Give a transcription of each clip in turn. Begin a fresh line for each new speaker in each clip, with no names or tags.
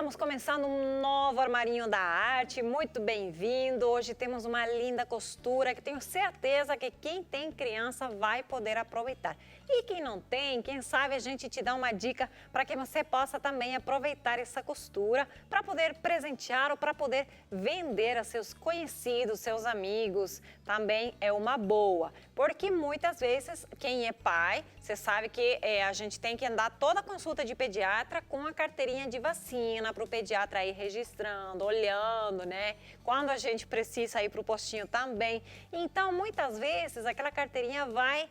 Estamos começando um novo Armarinho da Arte, muito bem-vindo. Hoje temos uma linda costura que tenho certeza que quem tem criança vai poder aproveitar. E quem não tem, quem sabe a gente te dá uma dica para que você possa também aproveitar essa costura para poder presentear ou para poder vender a seus conhecidos, seus amigos. Também é uma boa, porque muitas vezes quem é pai, você sabe que a gente tem que andar toda a consulta de pediatra com a carteirinha de vacina para o pediatra ir registrando, olhando, né? Quando a gente precisa ir para o postinho também. Então, muitas vezes aquela carteirinha vai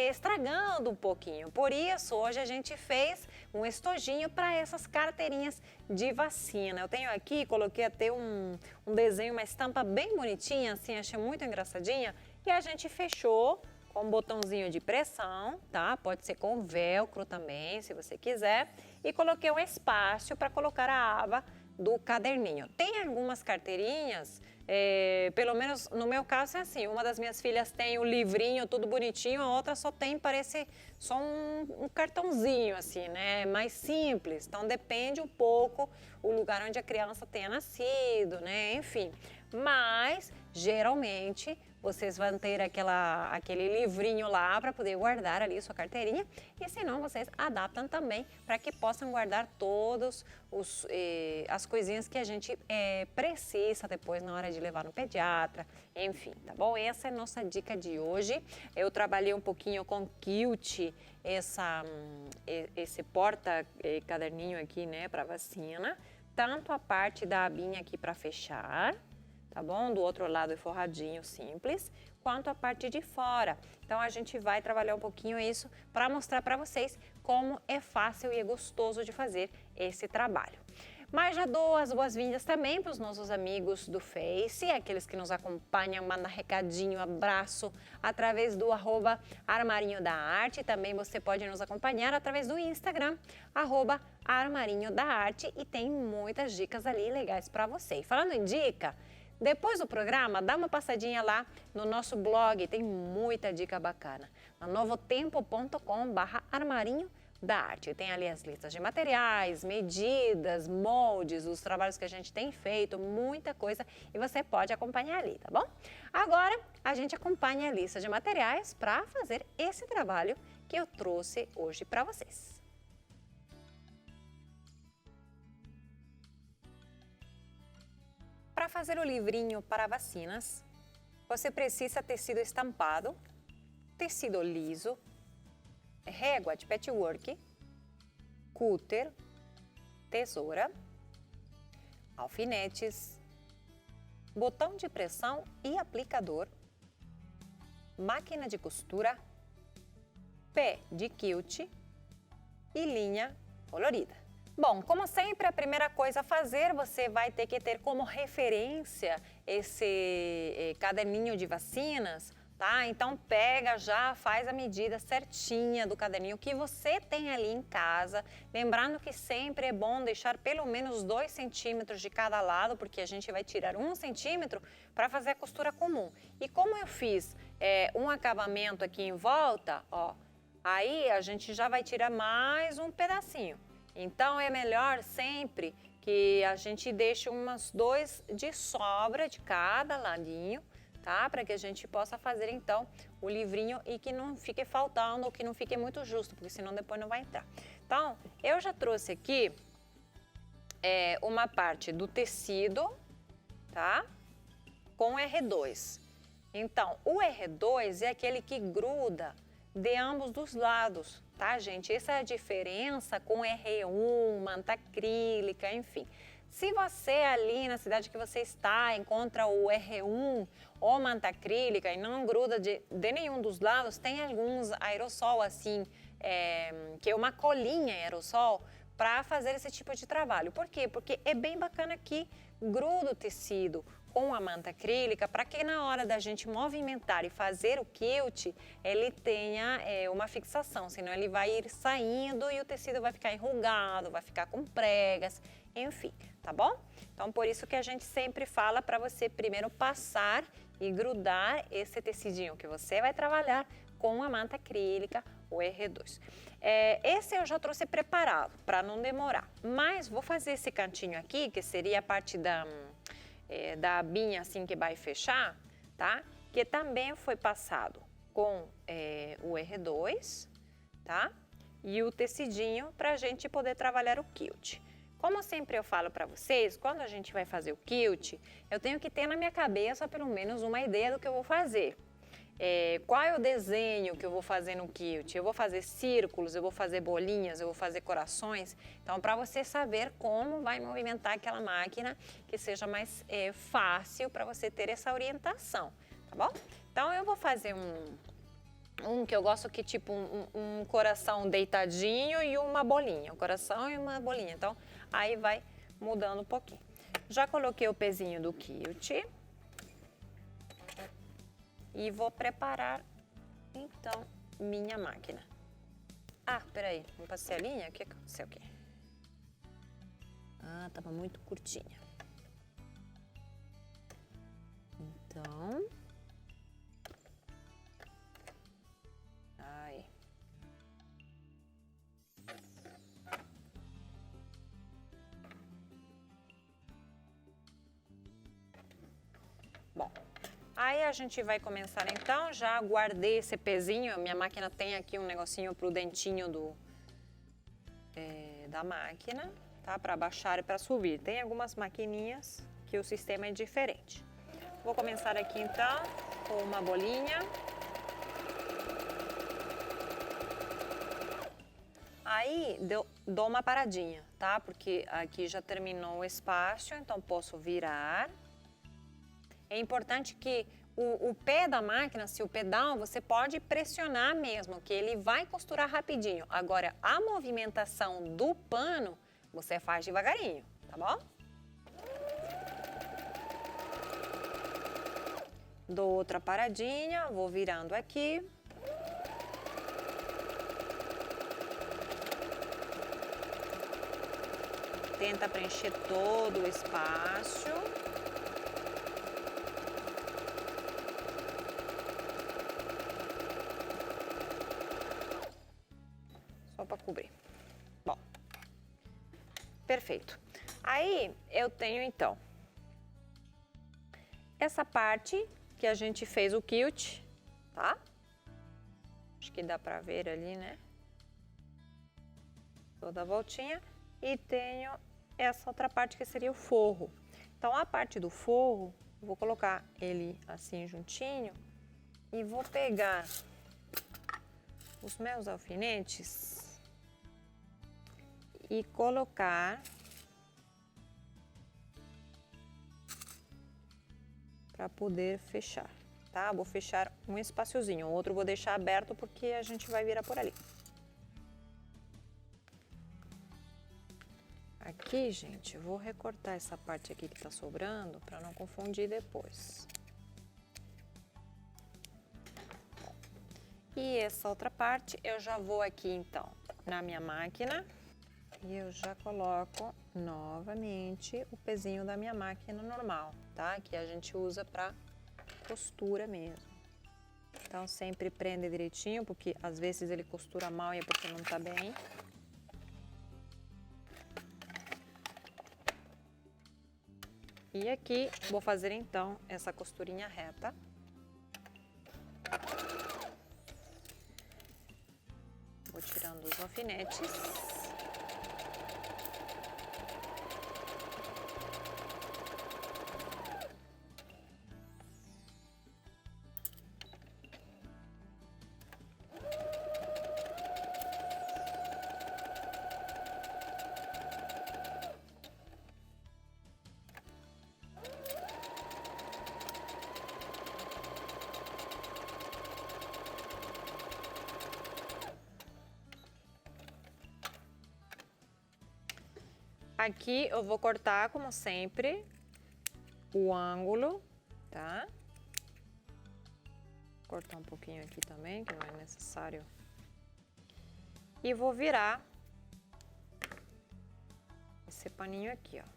estragando um pouquinho. Por isso, hoje a gente fez um estojinho para essas carteirinhas de vacina. Eu tenho aqui, coloquei até um desenho, uma estampa bem bonitinha, assim, achei muito engraçadinha. E a gente fechou com um botãozinho de pressão, tá? Pode ser com velcro também, se você quiser. E coloquei um espaço para colocar a aba do caderninho. Tem algumas carteirinhas, pelo menos no meu caso é assim, uma das minhas filhas tem o livrinho tudo bonitinho, a outra só tem, parece só um cartãozinho assim, né? Mais simples, então depende um pouco o lugar onde a criança tenha nascido, né? Enfim, mas geralmente vocês vão ter aquele livrinho lá para poder guardar ali sua carteirinha e senão vocês adaptam também para que possam guardar todos as coisinhas que a gente precisa depois na hora de levar no pediatra, enfim, tá bom? Essa é a nossa dica de hoje. Eu trabalhei um pouquinho com quilt, esse porta-caderninho aqui, né, para vacina, tanto a parte da abinha aqui para fechar, tá bom? Do outro lado é forradinho simples, quanto a parte de fora. Então a gente vai trabalhar um pouquinho isso para mostrar para vocês como é fácil e é gostoso de fazer esse trabalho. Mas já dou as boas-vindas também para os nossos amigos do Face, aqueles que nos acompanham, manda recadinho, abraço através do @Armarinho da Arte. Também você pode nos acompanhar através do Instagram, @Armarinho da Arte, e tem muitas dicas ali legais para você. E falando em dica, depois do programa, dá uma passadinha lá no nosso blog, tem muita dica bacana. No novotempo.com/armarinho da arte. Tem ali as listas de materiais, medidas, moldes, os trabalhos que a gente tem feito, muita coisa, e você pode acompanhar ali, tá bom? Agora, a gente acompanha a lista de materiais para fazer esse trabalho que eu trouxe hoje para vocês. Para fazer o livrinho para vacinas, você precisa tecido estampado, tecido liso, régua de patchwork, cúter, tesoura, alfinetes, botão de pressão e aplicador, máquina de costura, pé de quilt e linha colorida. Bom, como sempre, a primeira coisa a fazer, você vai ter que ter como referência esse caderninho de vacinas, tá? Então pega já, faz a medida certinha do caderninho que você tem ali em casa. Lembrando que sempre é bom deixar pelo menos 2 centímetros de cada lado, porque a gente vai tirar 1 centímetro para fazer a costura comum. E como eu fiz um acabamento aqui em volta, ó, aí a gente já vai tirar mais um pedacinho. Então é melhor sempre que a gente deixe umas 2 de sobra de cada ladinho, tá? Para que a gente possa fazer então o livrinho e que não fique faltando ou que não fique muito justo, porque senão depois não vai entrar. Então, eu já trouxe aqui uma parte do tecido, tá? Com R2. Então, o R2 é aquele que gruda de ambos os lados, tá, gente? Essa é a diferença com R1, manta acrílica, enfim. Se você ali na cidade que você está encontra o R1 ou manta acrílica e não gruda de nenhum dos lados, tem alguns aerossol assim, que é uma colinha aerossol para fazer esse tipo de trabalho. Por quê? Porque é bem bacana que gruda o tecido com a manta acrílica para que na hora da gente movimentar e fazer o quilt, ele tenha uma fixação, senão ele vai ir saindo e o tecido vai ficar enrugado, vai ficar com pregas, enfim, tá bom? Então, por isso que a gente sempre fala para você primeiro passar e grudar esse tecidinho que você vai trabalhar com a manta acrílica O R2. Esse eu já trouxe preparado, para não demorar. Mas vou fazer esse cantinho aqui, que seria a parte da abinha assim que vai fechar, tá? Que também foi passado com o R2, tá? E o tecidinho para a gente poder trabalhar o quilt. Como sempre eu falo para vocês, quando a gente vai fazer o quilt, eu tenho que ter na minha cabeça pelo menos uma ideia do que eu vou fazer. Qual é o desenho que eu vou fazer no quilt? Eu vou fazer círculos, eu vou fazer bolinhas, eu vou fazer corações. Então, para você saber como vai movimentar aquela máquina, que seja mais fácil para você ter essa orientação, tá bom? Então, eu vou fazer um que eu gosto que tipo um coração deitadinho e uma bolinha. Um coração e uma bolinha. Então, aí vai mudando um pouquinho. Já coloquei o pezinho do quilt. E vou preparar, então, minha máquina. Ah, peraí, não passei a linha? O que aconteceu aqui? Ah, tava muito curtinha. Então... Aí. Bom. Aí a gente vai começar então, já guardei esse pezinho, minha máquina tem aqui um negocinho pro dentinho da máquina, tá? Para baixar e para subir. Tem algumas maquininhas que o sistema é diferente. Vou começar aqui então com uma bolinha. Aí dou uma paradinha, tá? Porque aqui já terminou o espaço, então posso virar. É importante que o pé da máquina, se o pedal, você pode pressionar mesmo, que ele vai costurar rapidinho. Agora, a movimentação do pano, você faz devagarinho, tá bom? Dou outra paradinha, vou virando aqui. Tenta preencher todo o espaço. Só para cobrir. Bom, perfeito. Aí eu tenho então essa parte que a gente fez o quilt, tá? Acho que dá para ver ali, né? Toda a voltinha. E tenho essa outra parte que seria o forro. Então, a parte do forro, vou colocar ele assim juntinho e vou pegar os meus alfinetes e colocar para poder fechar, tá? Vou fechar um espaciozinho, o outro vou deixar aberto porque a gente vai virar por ali. Aqui, gente, eu vou recortar essa parte aqui que tá sobrando para não confundir depois. E essa outra parte eu já vou aqui, então, na minha máquina e eu já coloco novamente o pezinho da minha máquina normal, tá? Que a gente usa para costura mesmo. Então, sempre prende direitinho, porque às vezes ele costura mal e é porque não tá bem. E aqui vou fazer então essa costurinha reta. Vou tirando os alfinetes. Aqui eu vou cortar, como sempre, o ângulo, tá? Vou cortar um pouquinho aqui também, que não é necessário. E vou virar esse paninho aqui, ó.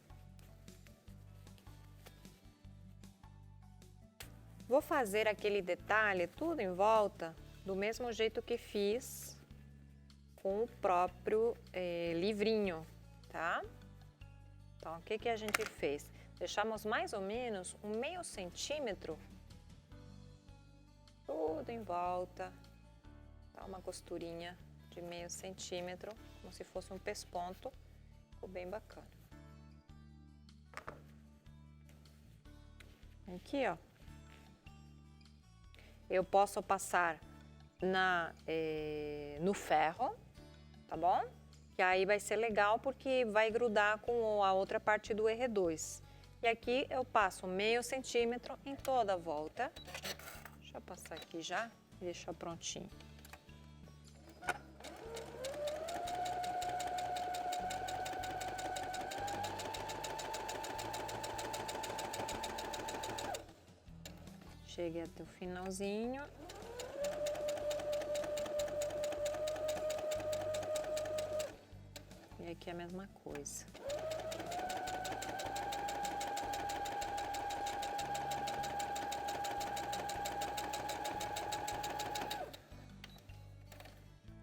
Vou fazer aquele detalhe tudo em volta do mesmo jeito que fiz com o próprio livrinho, tá? Então, o que que a gente fez? Deixamos mais ou menos um meio centímetro tudo em volta, dá uma costurinha de meio centímetro, como se fosse um pesponto, ficou bem bacana. Aqui, ó, eu posso passar no ferro, tá bom? Que aí vai ser legal porque vai grudar com a outra parte do R2. E aqui eu passo meio centímetro em toda a volta. Deixa eu passar aqui já e deixar prontinho. Cheguei até o finalzinho. E aqui é a mesma coisa.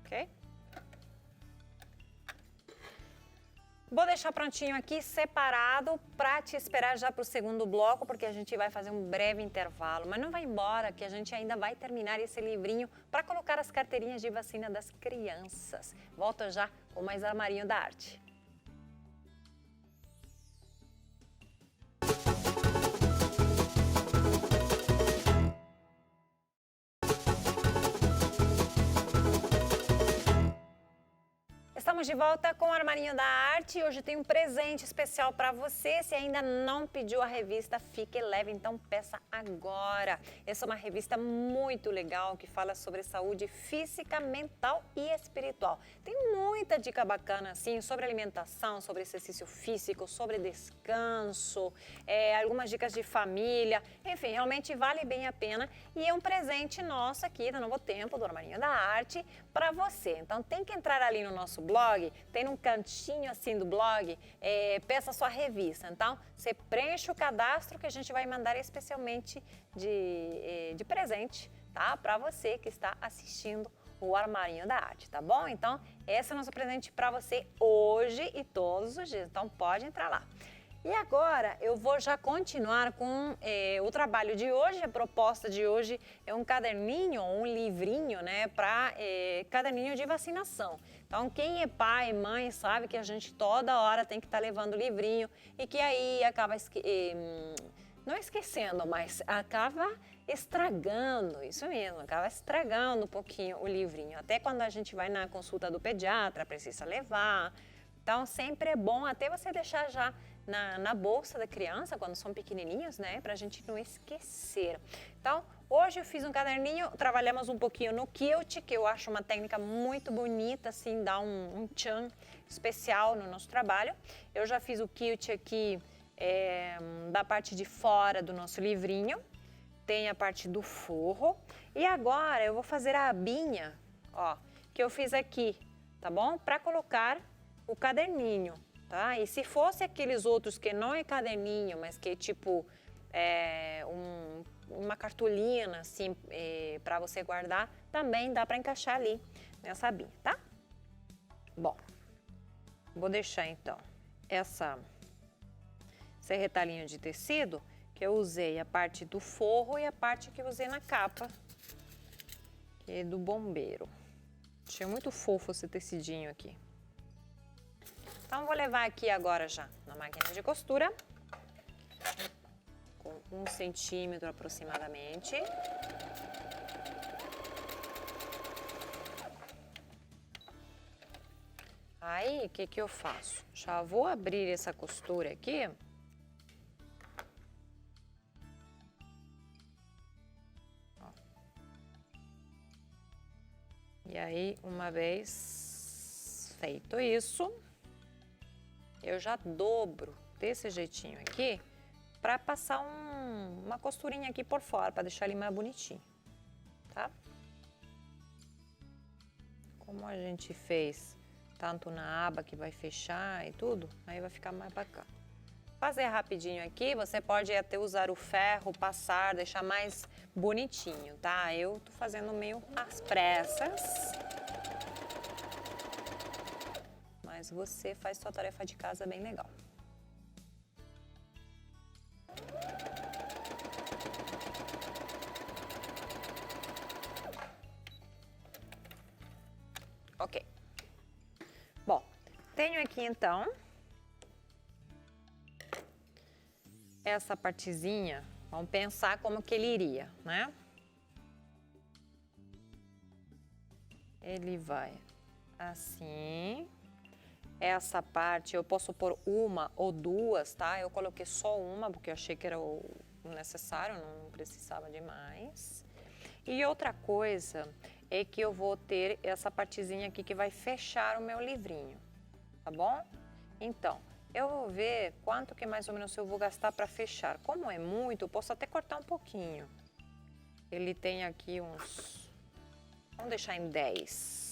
Ok? Vou deixar prontinho aqui, separado, para te esperar já para o segundo bloco, porque a gente vai fazer um breve intervalo. Mas não vai embora, que a gente ainda vai terminar esse livrinho para colocar as carteirinhas de vacina das crianças. Volto já com mais Armarinho da Arte. Estamos de volta com o Armarinho da Arte. Hoje tem um presente especial para você. Se ainda não pediu a revista Fique Leve, então peça agora. Essa é uma revista muito legal que fala sobre saúde física, mental e espiritual. Tem muita dica bacana assim sobre alimentação, sobre exercício físico, sobre descanso, algumas dicas de família. Enfim, realmente vale bem a pena e é um presente nosso aqui do Novo Tempo, do Armarinho da Arte, para você. Então tem que entrar ali no nosso blog. Tem num cantinho assim do blog, peça sua revista. Então, você preenche o cadastro que a gente vai mandar especialmente de presente, tá? Para você que está assistindo o Armarinho da Arte, tá bom? Então, esse é o nosso presente para você hoje e todos os dias. Então, pode entrar lá. E agora eu vou já continuar com o trabalho de hoje. A proposta de hoje é um caderninho, um livrinho, né, para caderninho de vacinação. Então, quem é pai, mãe, sabe que a gente toda hora tem que estar levando livrinho e que aí acaba não esquecendo, mas acaba estragando, isso mesmo, acaba estragando um pouquinho o livrinho. Até quando a gente vai na consulta do pediatra, precisa levar. Então, sempre é bom até você deixar já na bolsa da criança, quando são pequenininhos, né? Pra gente não esquecer. Então, hoje eu fiz um caderninho, trabalhamos um pouquinho no quilt, que eu acho uma técnica muito bonita, assim, dá um tchan especial no nosso trabalho. Eu já fiz o quilt aqui da parte de fora do nosso livrinho, tem a parte do forro. E agora eu vou fazer a abinha, ó, que eu fiz aqui, tá bom? Pra colocar o caderninho, tá? E se fosse aqueles outros que não é caderninho, mas que é tipo uma cartolina, assim, para você guardar, também dá para encaixar ali nessa abinha, tá? Bom, vou deixar então esse retalhinho de tecido, que eu usei a parte do forro e a parte que eu usei na capa, que é do bombeiro. Achei muito fofo esse tecidinho aqui. Então, vou levar aqui agora já na máquina de costura, com 1 centímetro aproximadamente. Aí, o que que eu faço? Já vou abrir essa costura aqui. Ó. E aí, uma vez feito isso, eu já dobro desse jeitinho aqui para passar uma costurinha aqui por fora, para deixar ele mais bonitinho, tá? Como a gente fez tanto na aba que vai fechar e tudo, aí vai ficar mais bacana. Fazer rapidinho aqui, você pode até usar o ferro, passar, deixar mais bonitinho, tá? Eu tô fazendo meio às pressas. mas você faz sua tarefa de casa bem legal. Ok. Bom, tenho aqui então essa partezinha, vamos pensar como que ele iria, né? Ele vai assim. Essa parte eu posso pôr uma ou duas, tá? Eu coloquei só uma porque eu achei que era o necessário, não precisava de mais. E outra coisa é que eu vou ter essa partezinha aqui que vai fechar o meu livrinho, tá bom? Então, eu vou ver quanto que mais ou menos eu vou gastar para fechar. Como é muito, eu posso até cortar um pouquinho. Ele tem aqui uns... Vamos deixar em 10.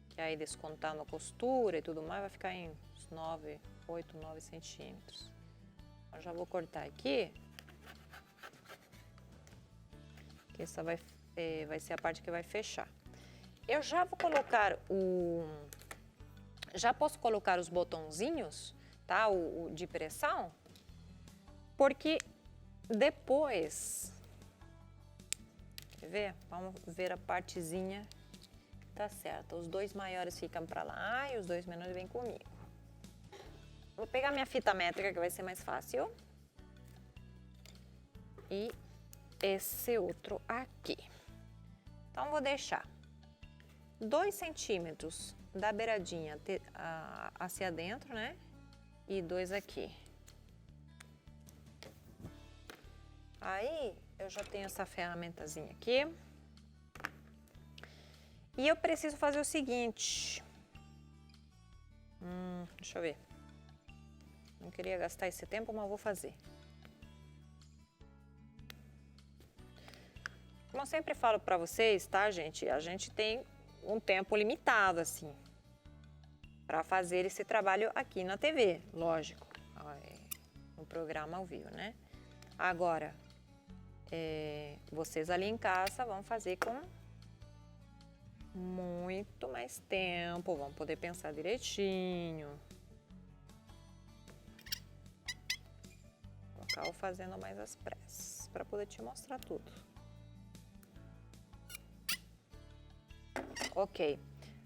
Que aí descontando a costura e tudo mais, vai ficar em uns 9, 8, 9 centímetros. Eu já vou cortar aqui. Que essa vai ser a parte que vai fechar. Eu já vou colocar Já posso colocar os botãozinhos, tá? O de pressão, porque depois, quer ver? Vamos ver a partezinha, tá certo. Os dois maiores ficam para lá e os dois menores vêm comigo. Vou pegar minha fita métrica que vai ser mais fácil. E esse outro aqui. Então, vou deixar 2 centímetros da beiradinha hacia dentro, né? E 2 aqui. Aí, eu já tenho essa ferramentazinha aqui. E eu preciso fazer o seguinte. Deixa eu ver. Não queria gastar esse tempo, mas vou fazer. Como eu sempre falo para vocês, tá, gente? A gente tem um tempo limitado, assim, para fazer esse trabalho aqui na TV, lógico, no programa ao vivo, né? Agora, vocês ali em casa vão fazer com muito mais tempo, vão poder pensar direitinho. Vou acabar fazendo mais às pressas, para poder te mostrar tudo. Ok.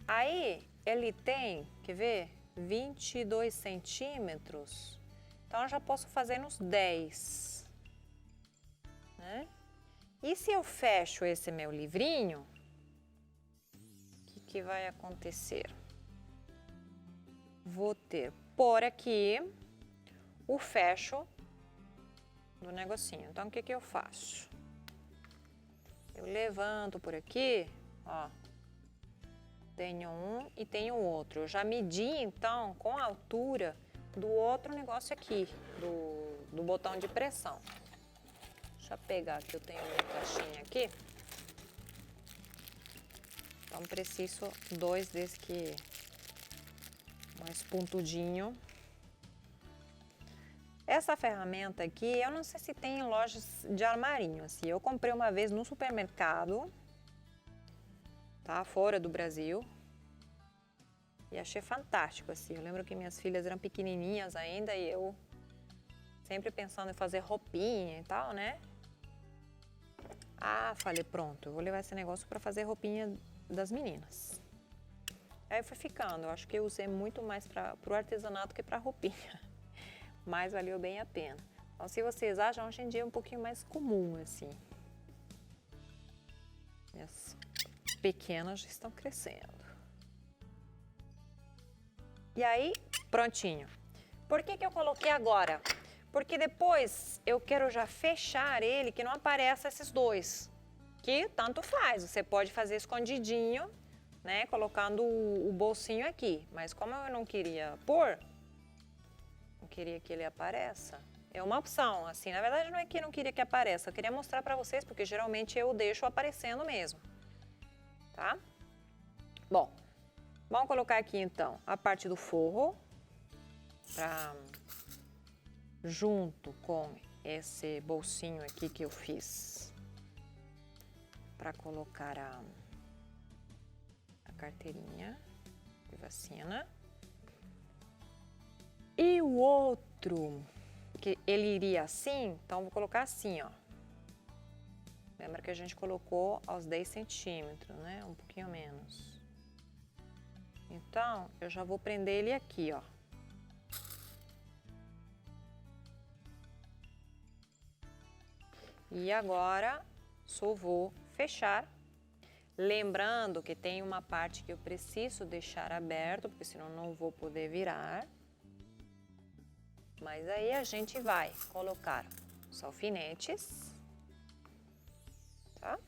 Aí, ele tem, quer ver? 22 centímetros. Então, eu já posso fazer nos 10. Né? E se eu fecho esse meu livrinho, o que vai acontecer? Vou ter por aqui o fecho do negocinho. Então, o que eu faço? Eu levanto por aqui, ó. Tenho um e tenho outro. Eu já medi, então, com a altura do outro negócio aqui, do botão de pressão. Deixa eu pegar que eu tenho uma caixinha aqui. Então, preciso 2 desse que mais pontudinho. Essa ferramenta aqui, eu não sei se tem em lojas de armarinho, assim. Eu comprei uma vez no supermercado, tá? Fora do Brasil. E achei fantástico, assim. Eu lembro que minhas filhas eram pequenininhas ainda e eu sempre pensando em fazer roupinha e tal, né? Ah, falei, pronto, eu vou levar esse negócio para fazer roupinha das meninas. Aí foi ficando, eu acho que eu usei muito mais para o artesanato que para roupinha. Mas valeu bem a pena. Então, se vocês acham, hoje em dia é um pouquinho mais comum, assim. E as pequenas já estão crescendo. E aí, prontinho. Por que eu coloquei agora? Porque depois eu quero já fechar ele, que não apareça esses dois. Que tanto faz, você pode fazer escondidinho, né? Colocando o bolsinho aqui. Mas como eu não queria pôr, não queria que ele apareça, é uma opção, assim. Na verdade, não é que eu não queria que apareça, eu queria mostrar pra vocês, porque geralmente eu deixo aparecendo mesmo. Tá? Bom. Vamos colocar aqui, então, a parte do forro, junto com esse bolsinho aqui que eu fiz, para colocar a carteirinha de vacina. E o outro, que ele iria assim, então vou colocar assim, ó. Lembra que a gente colocou aos 10 centímetros, né? Um pouquinho menos. Então, eu já vou prender ele aqui, ó. E agora, só vou fechar. Lembrando que tem uma parte que eu preciso deixar aberto, porque senão não vou poder virar. Mas aí a gente vai colocar os alfinetes, tá?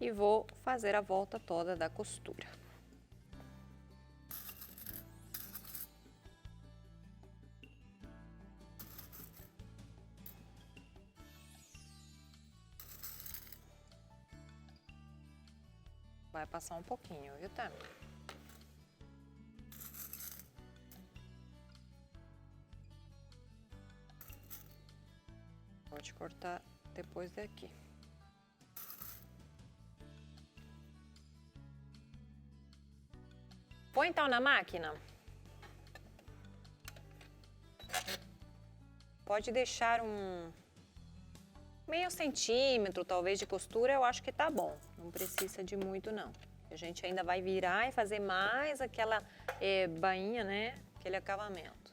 E vou fazer a volta toda da costura. Vai passar um pouquinho, viu, Tami? Pode cortar depois daqui. Põe então na máquina. Pode deixar um meio centímetro, talvez, de costura, eu acho que tá bom. Não precisa de muito, não. A gente ainda vai virar e fazer mais aquela bainha, né? Aquele acabamento.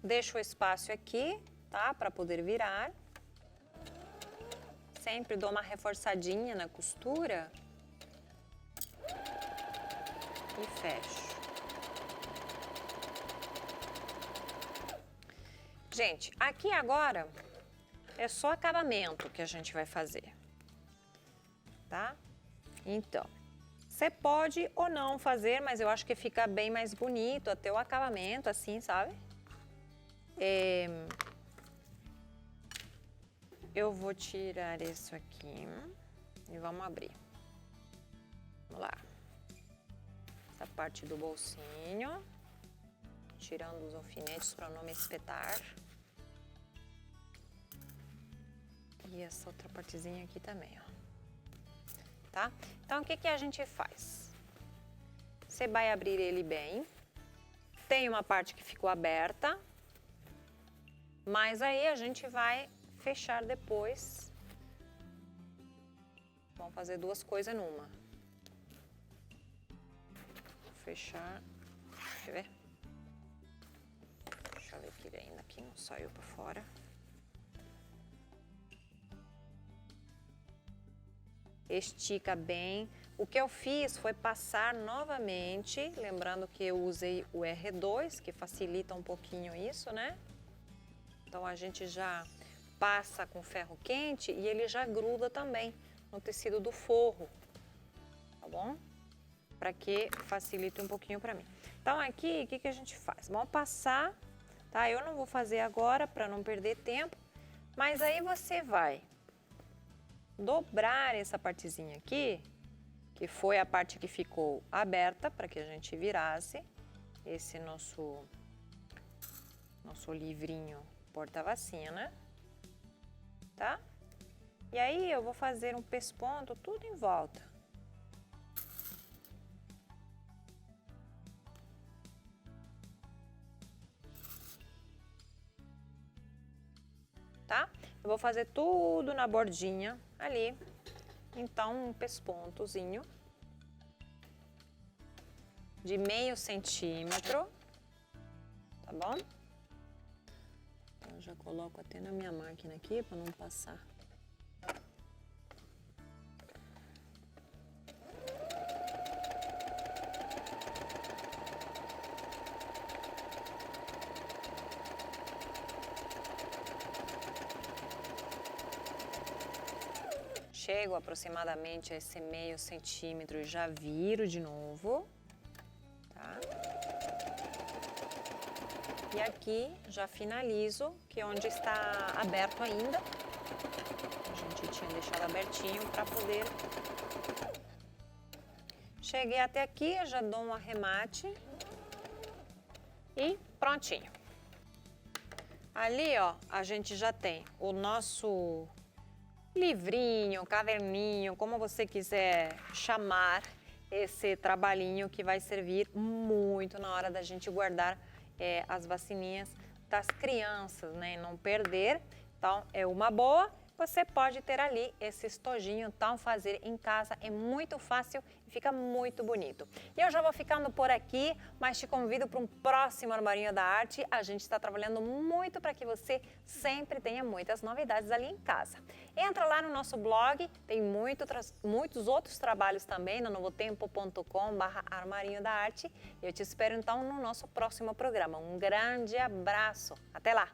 Deixo o espaço aqui, tá? Para poder virar. Sempre dou uma reforçadinha na costura. E fecho. Gente, aqui agora é só acabamento que a gente vai fazer, tá? Então, você pode ou não fazer, mas eu acho que fica bem mais bonito até o acabamento, assim, sabe? Eu vou tirar isso aqui e vamos abrir. Vamos lá. Essa parte do bolsinho, tirando os alfinetes para não me espetar. E essa outra partezinha aqui também, ó. Tá? Então, o que que a gente faz? Você vai abrir ele bem. Tem uma parte que ficou aberta, mas aí a gente vai fechar depois. Vamos fazer duas coisas numa. Vou fechar. Deixa eu ver. Deixa eu ver que ele ainda aqui não saiu para fora. Estica bem. O que eu fiz foi passar novamente, lembrando que eu usei o R2, que facilita um pouquinho isso, né? Então a gente já passa com ferro quente e ele já gruda também no tecido do forro, tá bom? Para que facilite um pouquinho para mim. Então aqui, o que que a gente faz? Vamos passar, tá? Eu não vou fazer agora para não perder tempo, mas aí você vai dobrar essa partezinha aqui, que foi a parte que ficou aberta para que a gente virasse esse nosso livrinho porta-vacina, tá? E aí eu vou fazer um pesponto tudo em volta. Tá? Eu vou fazer tudo na bordinha ali. Então, um pespontozinho de meio centímetro, tá bom? Eu já coloco até na minha máquina aqui para não passar. Chego aproximadamente a esse meio centímetro e já viro de novo, tá? E aqui já finalizo, que é onde está aberto ainda. A gente tinha deixado abertinho para poder... Cheguei até aqui, já dou um arremate e prontinho. Ali, ó, a gente já tem o nosso livrinho, caderninho, como você quiser chamar esse trabalhinho que vai servir muito na hora da gente guardar as vacininhas das crianças, né? Não perder. Então, é uma boa. Você pode ter ali esse estojinho, então fazer em casa é muito fácil e fica muito bonito. E eu já vou ficando por aqui, mas te convido para um próximo Armarinho da Arte. A gente está trabalhando muito para que você sempre tenha muitas novidades ali em casa. Entra lá no nosso blog, tem muitos outros trabalhos também no novotempo.com/armarinho da arte. Eu te espero então no nosso próximo programa. Um grande abraço, até lá!